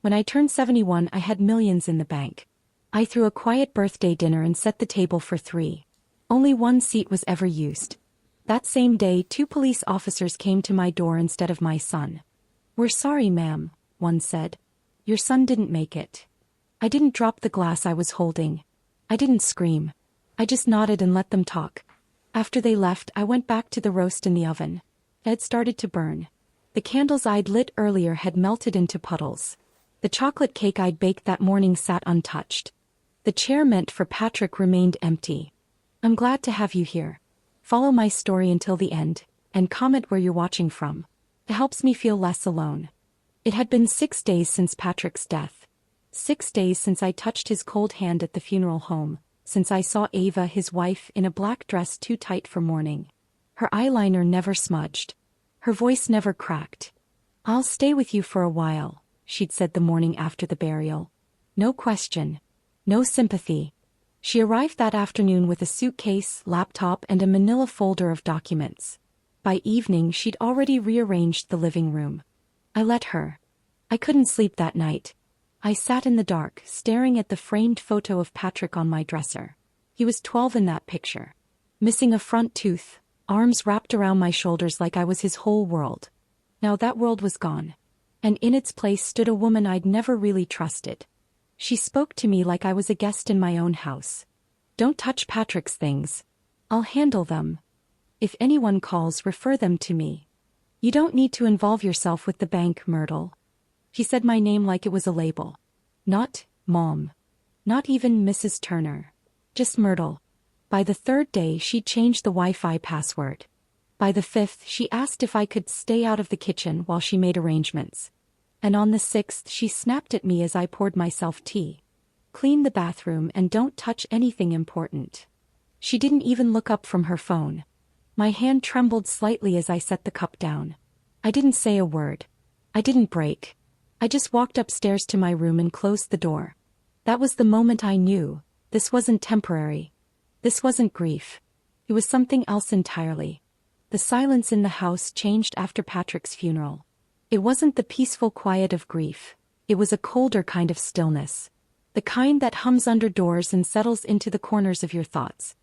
When I turned 71, I had millions in the bank. I threw a quiet birthday dinner and set the table for 3. Only one seat was ever used. That same day, 2 police officers came to my door instead of my son. "We're sorry, ma'am," one said. "Your son didn't make it." I didn't drop the glass I was holding. I didn't scream. I just nodded and let them talk. After they left, I went back to the roast in the oven. It had started to burn. The candles I'd lit earlier had melted into puddles. The chocolate cake I'd baked that morning sat untouched. The chair meant for Patrick remained empty. I'm glad to have you here. Follow my story until the end, and comment where you're watching from. It helps me feel less alone. It had been 6 days since Patrick's death. 6 days since I touched his cold hand at the funeral home, since I saw Ava, his wife, in a black dress too tight for mourning. Her eyeliner never smudged. Her voice never cracked. "I'll stay with you for a while," she'd said the morning after the burial. No question. No sympathy. She arrived that afternoon with a suitcase, laptop, and a manila folder of documents. By evening, she'd already rearranged the living room. I let her. I couldn't sleep that night. I sat in the dark, staring at the framed photo of Patrick on my dresser. He was 12 in that picture. Missing a front tooth, arms wrapped around my shoulders like I was his whole world. Now that world was gone. And in its place stood a woman I'd never really trusted. She spoke to me like I was a guest in my own house. "Don't touch Patrick's things. I'll handle them. If anyone calls, refer them to me. You don't need to involve yourself with the bank, Myrtle." She said my name like it was a label. Not Mom. Not even Mrs. Turner. Just Myrtle. By the 3rd day, she'd changed the Wi-Fi password. By the 5th, she asked if I could stay out of the kitchen while she made arrangements. And on the 6th, she snapped at me as I poured myself tea. "Clean the bathroom and don't touch anything important." She didn't even look up from her phone. My hand trembled slightly as I set the cup down. I didn't say a word. I didn't break. I just walked upstairs to my room and closed the door. That was the moment I knew. This wasn't temporary. This wasn't grief. It was something else entirely. The silence in the house changed after Patrick's funeral. It wasn't the peaceful quiet of grief. It was a colder kind of stillness. The kind that hums under doors and settles into the corners of your thoughts.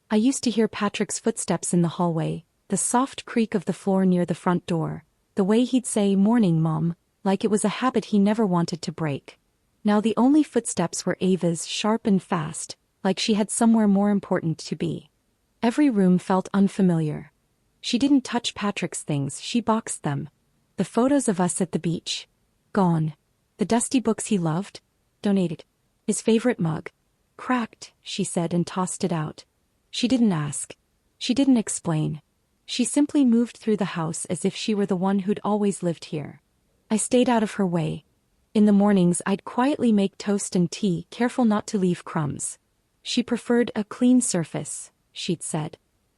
I used to hear Patrick's footsteps in the hallway, the soft creak of the floor near the front door, the way he'd say, "Morning, Mom," like it was a habit he never wanted to break. Now the only footsteps were Ava's, sharp and fast, like she had somewhere more important to be. Every room felt unfamiliar. She didn't touch Patrick's things, she boxed them. The photos of us at the beach. Gone. The dusty books he loved. Donated. His favorite mug. Cracked, she said and tossed it out. She didn't ask. She didn't explain. She simply moved through the house as if she were the one who'd always lived here. I stayed out of her way. In the mornings I'd quietly make toast and tea, careful not to leave crumbs. She preferred a clean surface, she'd said.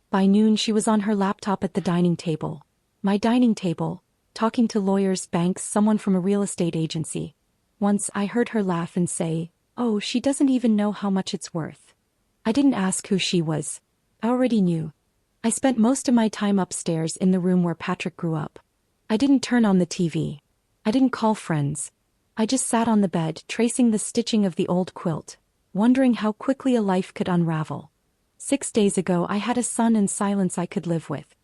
By noon she was on her laptop at the dining table. My dining table, talking to lawyers, banks, someone from a real estate agency. Once I heard her laugh and say, "Oh, she doesn't even know how much it's worth." I didn't ask who she was. I already knew. I spent most of my time upstairs in the room where Patrick grew up. I didn't turn on the TV. I didn't call friends. I just sat on the bed, tracing the stitching of the old quilt, wondering how quickly a life could unravel. 6 days ago I had a son and silence I could live with.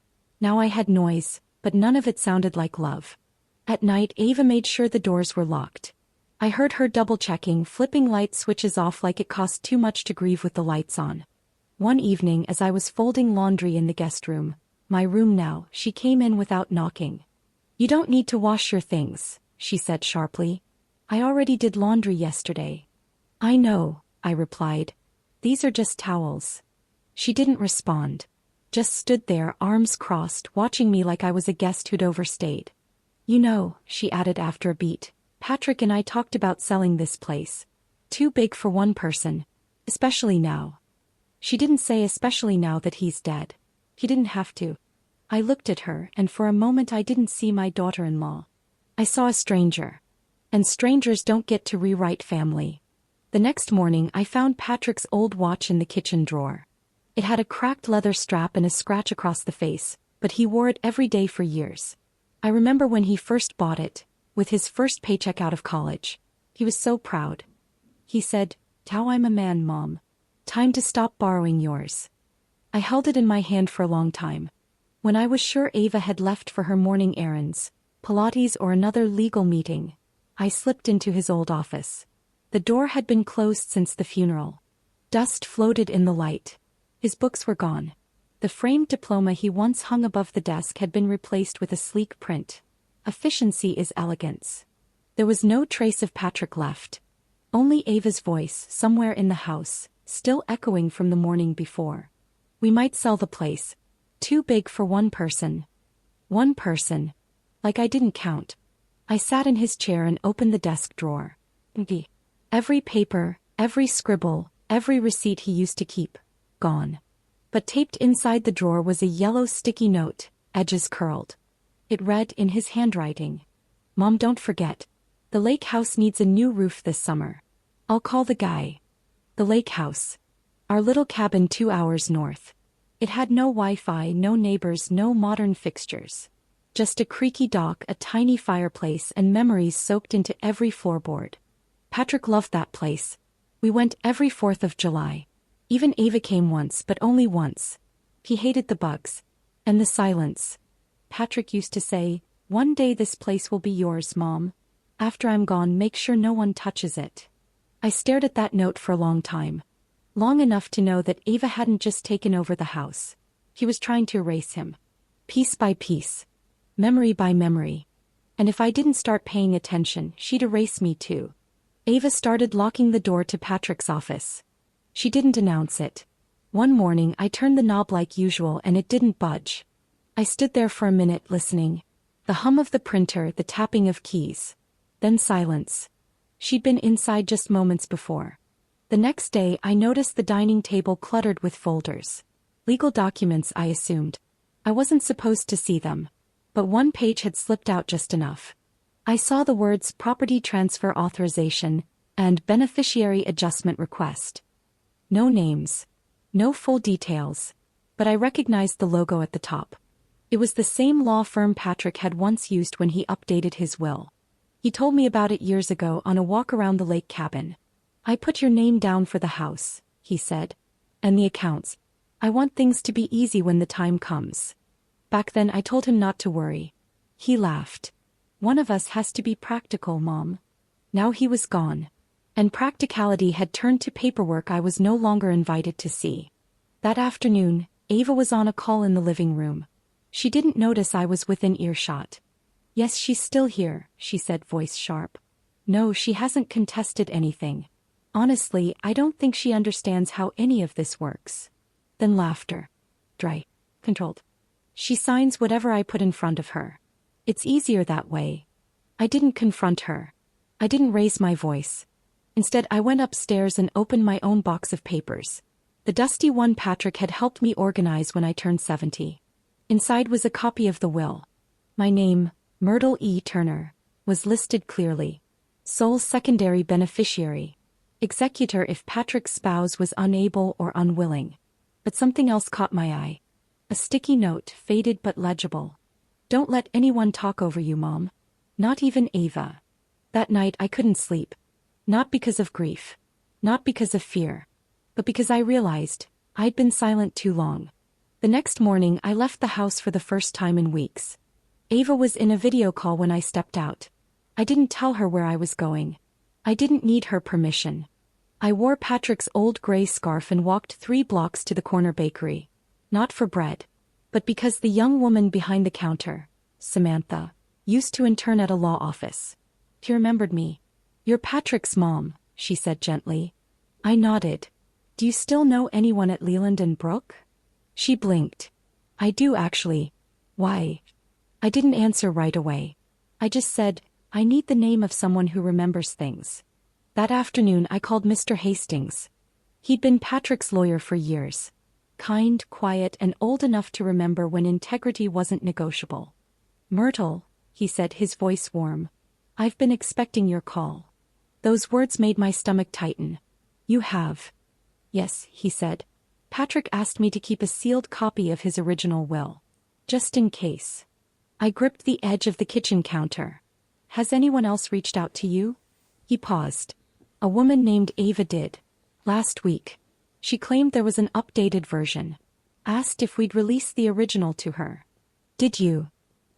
Now I had noise, but none of it sounded like love. At night Ava made sure the doors were locked. I heard her double-checking, flipping light switches off like it cost too much to grieve with the lights on. One evening as I was folding laundry in the guest room, my room now, she came in without knocking. "You don't need to wash your things," she said sharply. "I already did laundry yesterday." "I know," I replied. "These are just towels." She didn't respond. Just stood there, arms crossed, watching me like I was a guest who'd overstayed. "You know," she added after a beat, "Patrick and I talked about selling this place. Too big for one person. Especially now." She didn't say especially now that he's dead. He didn't have to. I looked at her, and for a moment I didn't see my daughter-in-law. I saw a stranger. And strangers don't get to rewrite family. The next morning I found Patrick's old watch in the kitchen drawer. It had a cracked leather strap and a scratch across the face, but he wore it every day for years. I remember when he first bought it, with his first paycheck out of college. He was so proud. He said, "Now I'm a man, Mom. Time to stop borrowing yours." I held it in my hand for a long time. When I was sure Ava had left for her morning errands, Pilates or another legal meeting, I slipped into his old office. The door had been closed since the funeral. Dust floated in the light. His books were gone. The framed diploma he once hung above the desk had been replaced with a sleek print. Efficiency is elegance. There was no trace of Patrick left. Only Ava's voice somewhere in the house, still echoing from the morning before. "We might sell the place. Too big for one person." One person. Like I didn't count. I sat in his chair and opened the desk drawer. Every paper, every scribble, every receipt he used to keep, gone. But taped inside the drawer was a yellow sticky note, edges curled. It read in his handwriting, "Mom, don't forget. The lake house needs a new roof this summer. I'll call the guy." The lake house. Our little cabin 2 hours north. It had no Wi-Fi, no neighbors, no modern fixtures. Just a creaky dock, a tiny fireplace, and memories soaked into every floorboard. Patrick loved that place. We went every 4th of July. Even Ava came once, but only once. He hated the bugs. And the silence. Patrick used to say, "One day this place will be yours, Mom. After I'm gone, make sure no one touches it." I stared at that note for a long time. Long enough to know that Ava hadn't just taken over the house. He was trying to erase him. Piece by piece. Memory by memory. And if I didn't start paying attention, she'd erase me too. Ava started locking the door to Patrick's office. She didn't announce it. One morning I turned the knob like usual and it didn't budge. I stood there for a minute listening. The hum of the printer, the tapping of keys. Then silence. She'd been inside just moments before. The next day I noticed the dining table cluttered with folders. Legal documents, I assumed. I wasn't supposed to see them. But one page had slipped out just enough. I saw the words property transfer authorization and beneficiary adjustment request. No names. No full details. But I recognized the logo at the top. It was the same law firm Patrick had once used when he updated his will. He told me about it years ago on a walk around the lake cabin. "I put your name down for the house," he said. "And the accounts. I want things to be easy when the time comes." Back then I told him not to worry. He laughed. "One of us has to be practical, Mom." Now he was gone. And practicality had turned to paperwork I was no longer invited to see. That afternoon, Ava was on a call in the living room. She didn't notice I was within earshot. "Yes, she's still here," she said, voice sharp. "No, she hasn't contested anything. Honestly, I don't think she understands how any of this works." Then laughter. Dry. Controlled. "She signs whatever I put in front of her. It's easier that way." I didn't confront her. I didn't raise my voice. Instead, I went upstairs and opened my own box of papers. The dusty one Patrick had helped me organize when I turned 70. Inside was a copy of the will. My name, Myrtle E. Turner, was listed clearly. Sole secondary beneficiary. Executor if Patrick's spouse was unable or unwilling. But something else caught my eye. A sticky note, faded but legible. "Don't let anyone talk over you, Mom. Not even Ava." That night I couldn't sleep. Not because of grief. Not because of fear. But because I realized I'd been silent too long. The next morning I left the house for the first time in weeks. Ava was in a video call when I stepped out. I didn't tell her where I was going. I didn't need her permission. I wore Patrick's old gray scarf and walked 3 blocks to the corner bakery. Not for bread. But because the young woman behind the counter, Samantha, used to intern at a law office. She remembered me. "You're Patrick's mom," she said gently. I nodded. "Do you still know anyone at Leland and Brooke?" She blinked. "I do actually. Why?" I didn't answer right away. I just said, "I need the name of someone who remembers things." That afternoon I called Mr. Hastings. He'd been Patrick's lawyer for years. Kind, quiet, and old enough to remember when integrity wasn't negotiable. "Myrtle," he said, his voice warm. "I've been expecting your call." Those words made my stomach tighten. "You have?" "Yes," he said. "Patrick asked me to keep a sealed copy of his original will. Just in case." I gripped the edge of the kitchen counter. "Has anyone else reached out to you?" He paused. A woman named Ava did. Last week. She claimed there was an updated version. Asked if we'd release the original to her. Did you?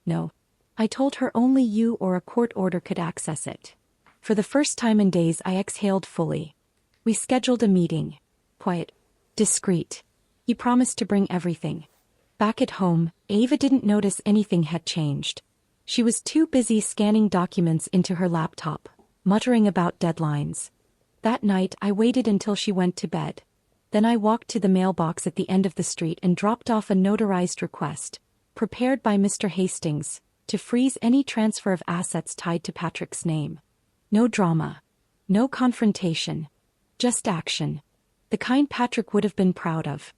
No. I told her only you or a court order could access it. For the first time in days I exhaled fully. We scheduled a meeting. Quiet. Discreet. He promised to bring everything. Back at home, Ava didn't notice anything had changed. She was too busy scanning documents into her laptop, muttering about deadlines. That night I waited until she went to bed. Then I walked to the mailbox at the end of the street and dropped off a notarized request, prepared by Mr. Hastings, to freeze any transfer of assets tied to Patrick's name. No drama. No confrontation. Just action. The kind Patrick would have been proud of.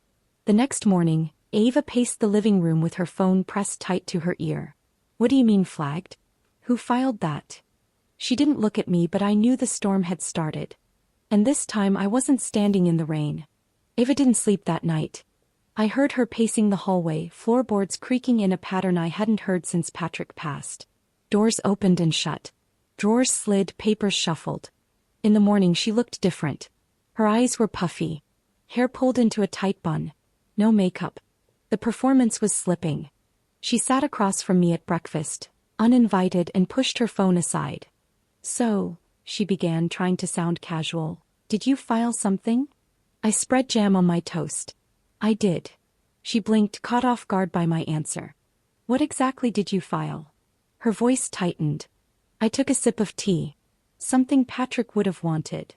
The next morning, Ava paced the living room with her phone pressed tight to her ear. What do you mean flagged? Who filed that? She didn't look at me, but I knew the storm had started. And this time I wasn't standing in the rain. Ava didn't sleep that night. I heard her pacing the hallway, floorboards creaking in a pattern I hadn't heard since Patrick passed. Doors opened and shut. Drawers slid, papers shuffled. In the morning she looked different. Her eyes were puffy. Hair pulled into a tight bun. No makeup. The performance was slipping. She sat across from me at breakfast, uninvited, and pushed her phone aside. So, she began, trying to sound casual, did you file something? I spread jam on my toast. I did. She blinked, caught off guard by my answer. What exactly did you file? Her voice tightened. I took a sip of tea. Something Patrick would have wanted.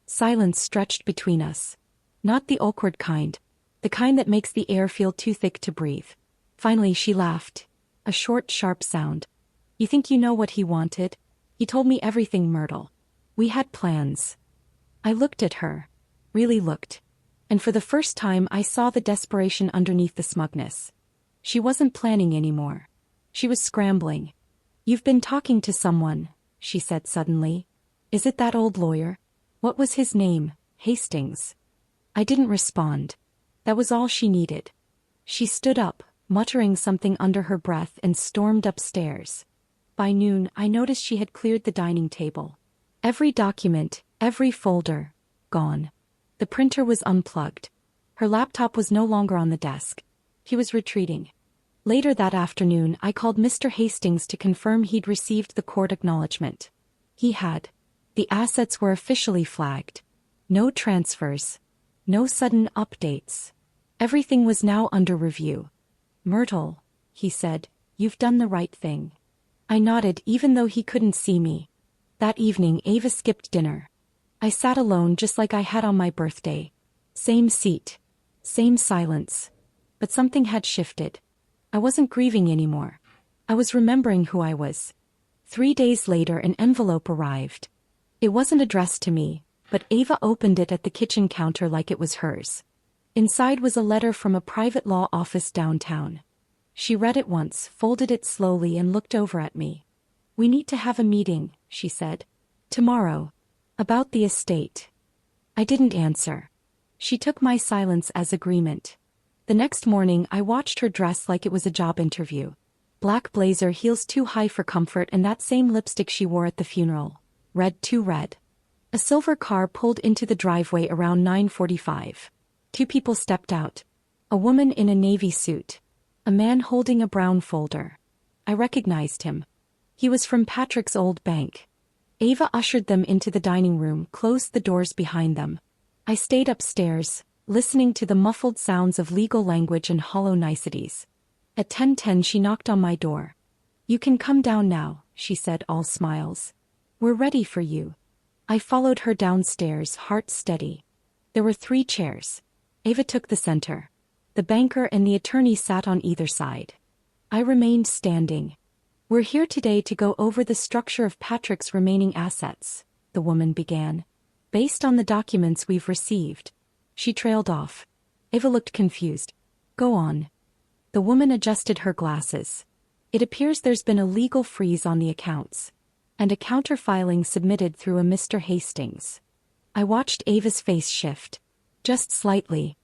Silence stretched between us. Not the awkward kind. The kind that makes the air feel too thick to breathe. Finally she laughed. A short, sharp sound. You think you know what he wanted? He told me everything, Myrtle. We had plans. I looked at her. Really looked. And for the first time I saw the desperation underneath the smugness. She wasn't planning anymore. She was scrambling. You've been talking to someone, she said suddenly. Is it that old lawyer? What was his name? Hastings. I didn't respond. That was all she needed. She stood up, muttering something under her breath, and stormed upstairs. By noon I noticed she had cleared the dining table. Every document, every folder, gone. The printer was unplugged. Her laptop was no longer on the desk. He was retreating. Later that afternoon I called Mr. Hastings to confirm he'd received the court acknowledgement. He had. The assets were officially flagged. No transfers. No sudden updates. Everything was now under review. Myrtle, he said, you've done the right thing. I nodded even though he couldn't see me. That evening Ava skipped dinner. I sat alone just like I had on my birthday. Same seat. Same silence. But something had shifted. I wasn't grieving anymore. I was remembering who I was. 3 days later an envelope arrived. It wasn't addressed to me, but Ava opened it at the kitchen counter like it was hers. Inside was a letter from a private law office downtown. She read it once, folded it slowly, and looked over at me. We need to have a meeting, she said. Tomorrow. About the estate. I didn't answer. She took my silence as agreement. The next morning I watched her dress like it was a job interview. Black blazer, heels too high for comfort, and that same lipstick she wore at the funeral. Red, too red. A silver car pulled into the driveway around 9:45. 2 people stepped out. A woman in a navy suit. A man holding a brown folder. I recognized him. He was from Patrick's old bank. Ava ushered them into the dining room, closed the doors behind them. I stayed upstairs, listening to the muffled sounds of legal language and hollow niceties. At 10:10 she knocked on my door. You can come down now, she said, all smiles. We're ready for you. I followed her downstairs, heart steady. There were 3 chairs. Ava took the center. The banker and the attorney sat on either side. I remained standing. We're here today to go over the structure of Patrick's remaining assets, the woman began. Based on the documents we've received. She trailed off. Ava looked confused. Go on. The woman adjusted her glasses. It appears there's been a legal freeze on the accounts. And a counterfiling submitted through a Mr. Hastings. I watched Ava's face shift. Just slightly.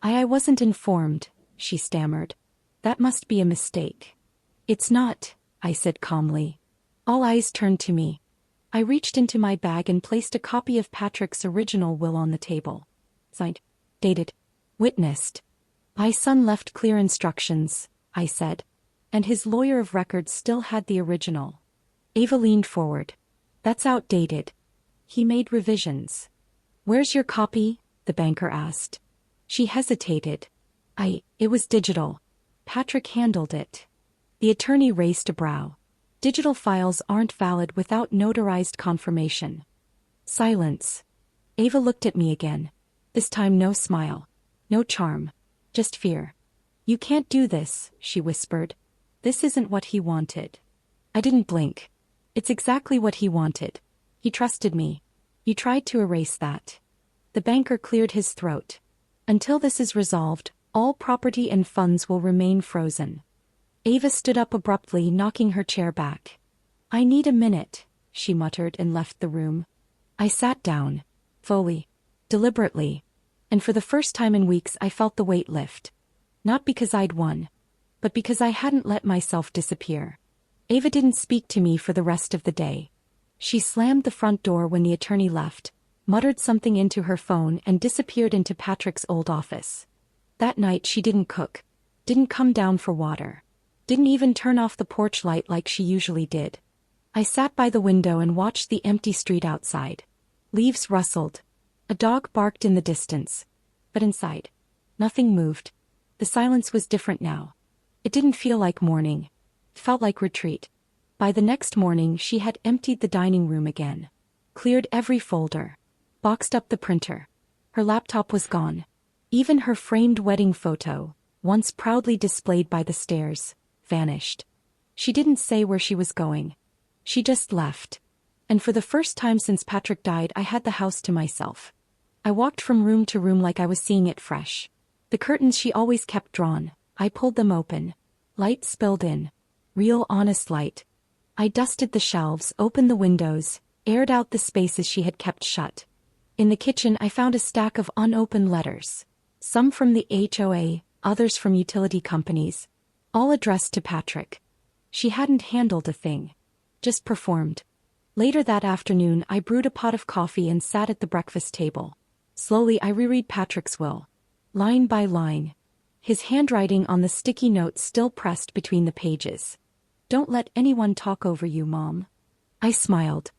I wasn't informed, she stammered. That must be a mistake. It's not, I said calmly. All eyes turned to me. I reached into my bag and placed a copy of Patrick's original will on the table. Signed. Dated. Witnessed. My son left clear instructions, I said. And his lawyer of record still had the original. Ava leaned forward. That's outdated. He made revisions. Where's your copy? The banker asked. She hesitated. It was digital. Patrick handled it. The attorney raised a brow. Digital files aren't valid without notarized confirmation. Silence. Ava looked at me again. This time no smile. No charm. Just fear. You can't do this, she whispered. This isn't what he wanted. I didn't blink. It's exactly what he wanted. He trusted me. You tried to erase that. The banker cleared his throat. Until this is resolved, all property and funds will remain frozen. Ava stood up abruptly, knocking her chair back. I need a minute, she muttered and left the room. I sat down. Fully. Deliberately. And for the first time in weeks I felt the weight lift. Not because I'd won, but because I hadn't let myself disappear. Ava didn't speak to me for the rest of the day. She slammed the front door when the attorney left, muttered something into her phone and disappeared into Patrick's old office. That night she didn't cook, didn't come down for water, didn't even turn off the porch light like she usually did. I sat by the window and watched the empty street outside. Leaves rustled. A dog barked in the distance. But inside, nothing moved. The silence was different now. It didn't feel like morning. It felt like retreat. By the next morning she had emptied the dining room again. Cleared every folder. Boxed up the printer. Her laptop was gone. Even her framed wedding photo, once proudly displayed by the stairs, vanished. She didn't say where she was going. She just left. And for the first time since Patrick died I had the house to myself. I walked from room to room like I was seeing it fresh. The curtains she always kept drawn, I pulled them open. Light spilled in. Real honest light. I dusted the shelves, opened the windows, aired out the spaces she had kept shut. In the kitchen I found a stack of unopened letters. Some from the HOA, others from utility companies. All addressed to Patrick. She hadn't handled a thing. Just performed. Later that afternoon I brewed a pot of coffee and sat at the breakfast table. Slowly I reread Patrick's will. Line by line. His handwriting on the sticky notes still pressed between the pages. Don't let anyone talk over you, Mom. I smiled.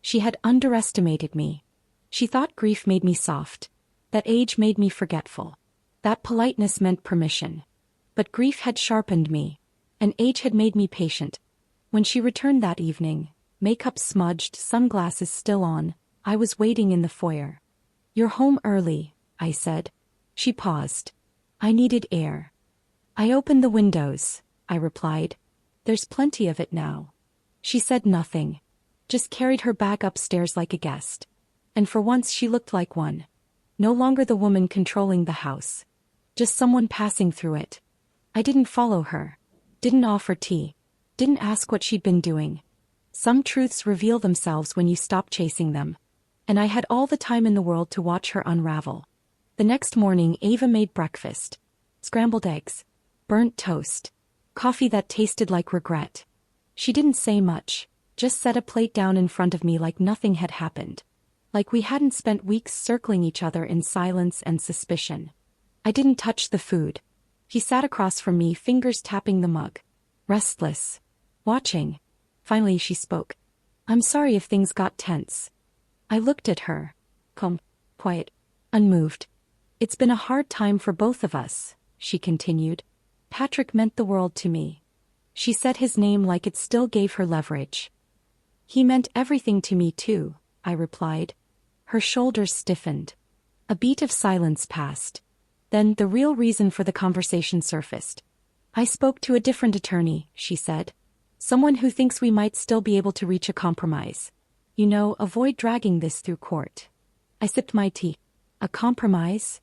She had underestimated me. She thought grief made me soft. That age made me forgetful. That politeness meant permission. But grief had sharpened me. And age had made me patient. When she returned that evening, makeup smudged, sunglasses still on, I was waiting in the foyer. You're home early, I said. She paused. I needed air. I opened the windows, I replied. There's plenty of it now. She said nothing. Just carried her bag upstairs like a guest. And for once she looked like one. No longer the woman controlling the house. Just someone passing through it. I didn't follow her. Didn't offer tea. Didn't ask what she'd been doing. Some truths reveal themselves when you stop chasing them. And I had all the time in the world to watch her unravel. The next morning Ava made breakfast. Scrambled eggs. Burnt toast. Coffee that tasted like regret. She didn't say much, just set a plate down in front of me like nothing had happened. Like we hadn't spent weeks circling each other in silence and suspicion. I didn't touch the food. He sat across from me, fingers tapping the mug. Restless. Watching. Finally she spoke. I'm sorry if things got tense. I looked at her. Calm. Quiet. Unmoved. It's been a hard time for both of us, she continued. Patrick meant the world to me. She said his name like it still gave her leverage. He meant everything to me too, I replied. Her shoulders stiffened. A beat of silence passed. Then the real reason for the conversation surfaced. I spoke to a different attorney, she said. Someone who thinks we might still be able to reach a compromise. You know, avoid dragging this through court. I sipped my tea. A compromise?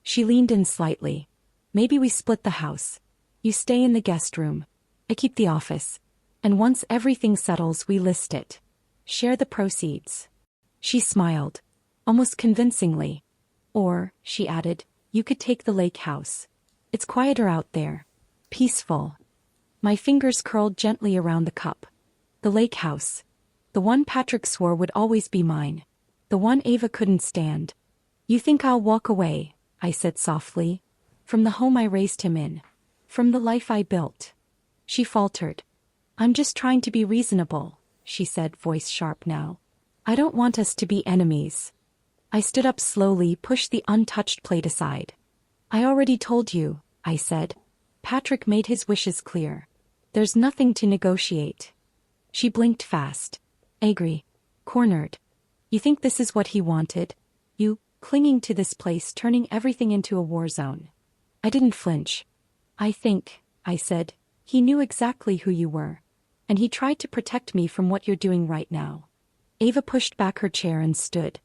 She leaned in slightly. Maybe we split the house. You stay in the guest room. I keep the office. And once everything settles, we list it. Share the proceeds. She smiled. Almost convincingly. Or, she added, you could take the lake house. It's quieter out there. Peaceful. My fingers curled gently around the cup. The lake house. The one Patrick swore would always be mine. The one Ava couldn't stand. You think I'll walk away, I said softly. From the home I raised him in. From the life I built. She faltered. I'm just trying to be reasonable, she said, voice sharp now. I don't want us to be enemies. I stood up slowly, pushed the untouched plate aside. I already told you, I said. Patrick made his wishes clear. There's nothing to negotiate. She blinked fast. Angry. Cornered. You think this is what he wanted? You, clinging to this place, turning everything into a war zone. I didn't flinch. I think, I said, he knew exactly who you were. And he tried to protect me from what you're doing right now. Ava pushed back her chair and stood.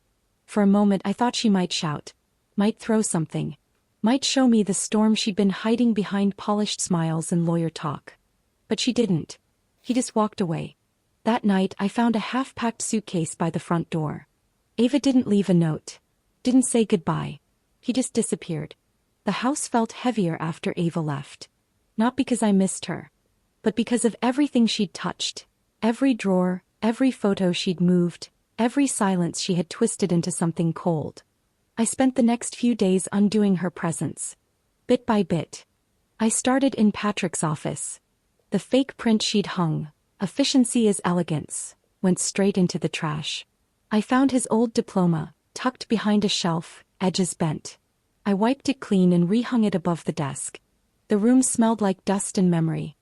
For a moment I thought she might shout. Might throw something. Might show me the storm she'd been hiding behind polished smiles and lawyer talk. But she didn't. He just walked away. That night I found a half-packed suitcase by the front door. Ava didn't leave a note. Didn't say goodbye. He just disappeared. The house felt heavier after Ava left. Not because I missed her. But because of everything she'd touched. Every drawer, every photo she'd moved, every silence she had twisted into something cold. I spent the next few days undoing her presence. Bit by bit. I started in Patrick's office. The fake print she'd hung, efficiency as elegance, went straight into the trash. I found his old diploma, tucked behind a shelf, edges bent. I wiped it clean and rehung it above the desk. The room smelled like dust and memory.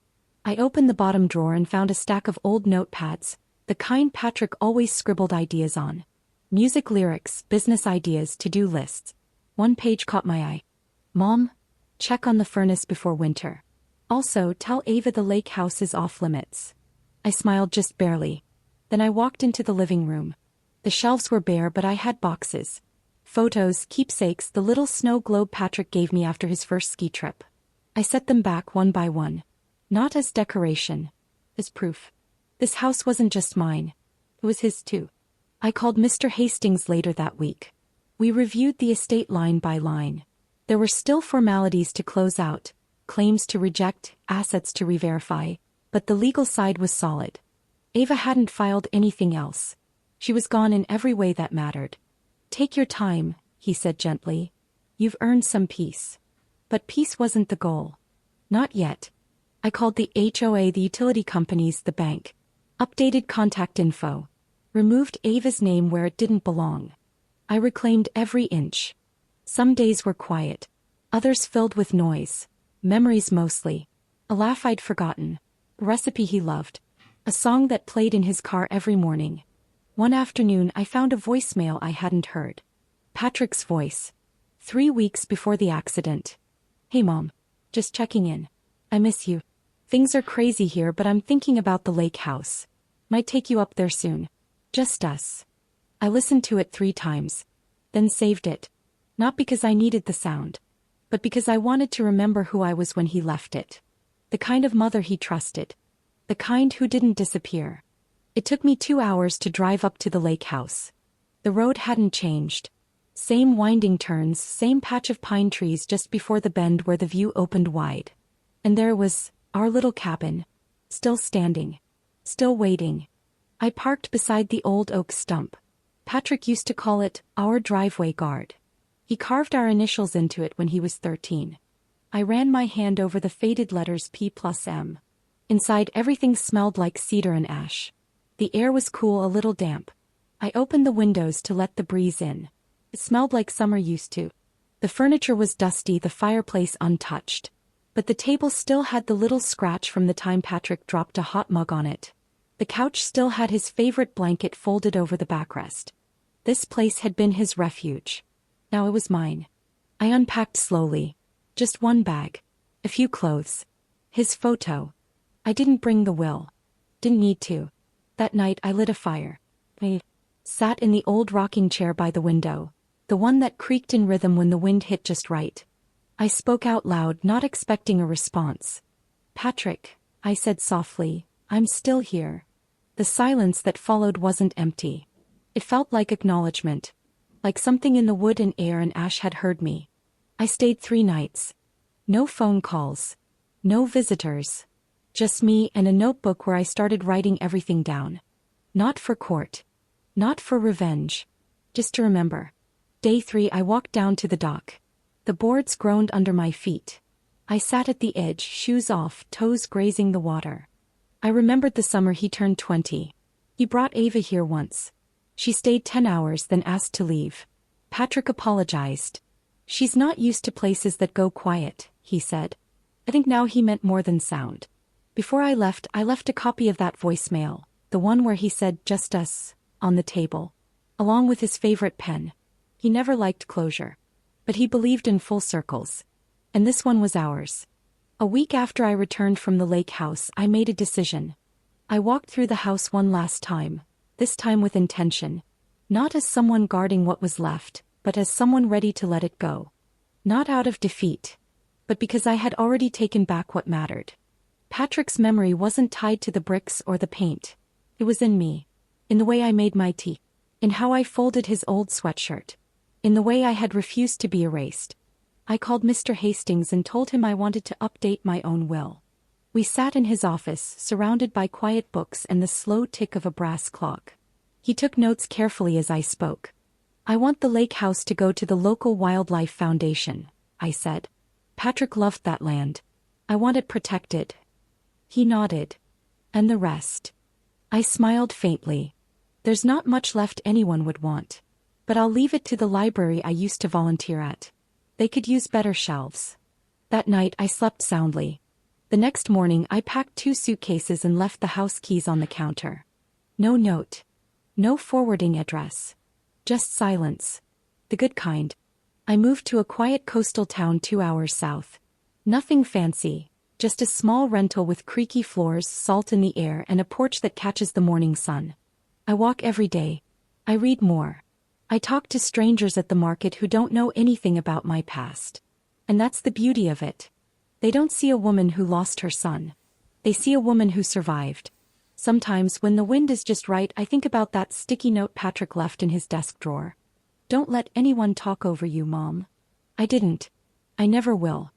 I opened the bottom drawer and found a stack of old notepads, the kind Patrick always scribbled ideas on. Music lyrics, business ideas, to-do lists. One page caught my eye. Mom, check on the furnace before winter. Also, tell Ava the lake house is off limits. I smiled just barely. Then I walked into the living room. The shelves were bare, but I had boxes. Photos, keepsakes, the little snow globe Patrick gave me after his first ski trip. I set them back one by one. Not as decoration. As proof. This house wasn't just mine. It was his too. I called Mr. Hastings later that week. We reviewed the estate line by line. There were still formalities to close out, claims to reject, assets to re-verify, but the legal side was solid. Ava hadn't filed anything else. She was gone in every way that mattered. Take your time, he said gently. You've earned some peace. But peace wasn't the goal. Not yet. I called the HOA, the utility companies, the bank. Updated contact info. Removed Ava's name where it didn't belong. I reclaimed every inch. Some days were quiet. Others filled with noise. Memories mostly. A laugh I'd forgotten. A recipe he loved. A song that played in his car every morning. One afternoon I found a voicemail I hadn't heard. Patrick's voice. 3 weeks before the accident. Hey Mom. Just checking in. I miss you. Things are crazy here, but I'm thinking about the lake house. Might take you up there soon. Just us. I listened to it 3 times. Then saved it. Not because I needed the sound. But because I wanted to remember who I was when he left it. The kind of mother he trusted. The kind who didn't disappear. It took me 2 hours to drive up to the lake house. The road hadn't changed. Same winding turns, same patch of pine trees just before the bend where the view opened wide. And there was our little cabin. Still standing. Still waiting. I parked beside the old oak stump. Patrick used to call it our driveway guard. He carved our initials into it when he was 13. I ran my hand over the faded letters P+M. Inside, everything smelled like cedar and ash. The air was cool, a little damp. I opened the windows to let the breeze in. It smelled like summer used to. The furniture was dusty, the fireplace untouched. But the table still had the little scratch from the time Patrick dropped a hot mug on it. The couch still had his favorite blanket folded over the backrest. This place had been his refuge. Now it was mine. I unpacked slowly. Just one bag. A few clothes. His photo. I didn't bring the will. Didn't need to. That night I lit a fire. I sat in the old rocking chair by the window. The one that creaked in rhythm when the wind hit just right. I spoke out loud, not expecting a response. Patrick, I said softly, I'm still here. The silence that followed wasn't empty. It felt like acknowledgement. Like something in the wood and air and ash had heard me. I stayed 3 nights. No phone calls. No visitors. Just me and a notebook where I started writing everything down. Not for court. Not for revenge. Just to remember. Day 3 I walked down to the dock. The boards groaned under my feet. I sat at the edge, shoes off, toes grazing the water. I remembered the summer he turned 20. He brought Ava here once. She stayed 10 hours then asked to leave. Patrick apologized. She's not used to places that go quiet, he said. I think now he meant more than sound. Before I left a copy of that voicemail, the one where he said just us, on the table. Along with his favorite pen. He never liked closure. But he believed in full circles. And this one was ours. A week after I returned from the lake house, I made a decision. I walked through the house one last time, this time with intention. Not as someone guarding what was left, but as someone ready to let it go. Not out of defeat, but because I had already taken back what mattered. Patrick's memory wasn't tied to the bricks or the paint. It was in me. In the way I made my tea. In how I folded his old sweatshirt. In the way I had refused to be erased. I called Mr. Hastings and told him I wanted to update my own will. We sat in his office, surrounded by quiet books and the slow tick of a brass clock. He took notes carefully as I spoke. I want the lake house to go to the local wildlife foundation, I said. Patrick loved that land. I want it protected. He nodded. And the rest. I smiled faintly. There's not much left anyone would want. But I'll leave it to the library I used to volunteer at. They could use better shelves. That night I slept soundly. The next morning I packed 2 suitcases and left the house keys on the counter. No note. No forwarding address. Just silence. The good kind. I moved to a quiet coastal town 2 hours south. Nothing fancy. Just a small rental with creaky floors, salt in the air, and a porch that catches the morning sun. I walk every day. I read more. I talk to strangers at the market who don't know anything about my past. And that's the beauty of it. They don't see a woman who lost her son. They see a woman who survived. Sometimes when the wind is just right, I think about that sticky note Patrick left in his desk drawer. Don't let anyone talk over you, Mom. I didn't. I never will.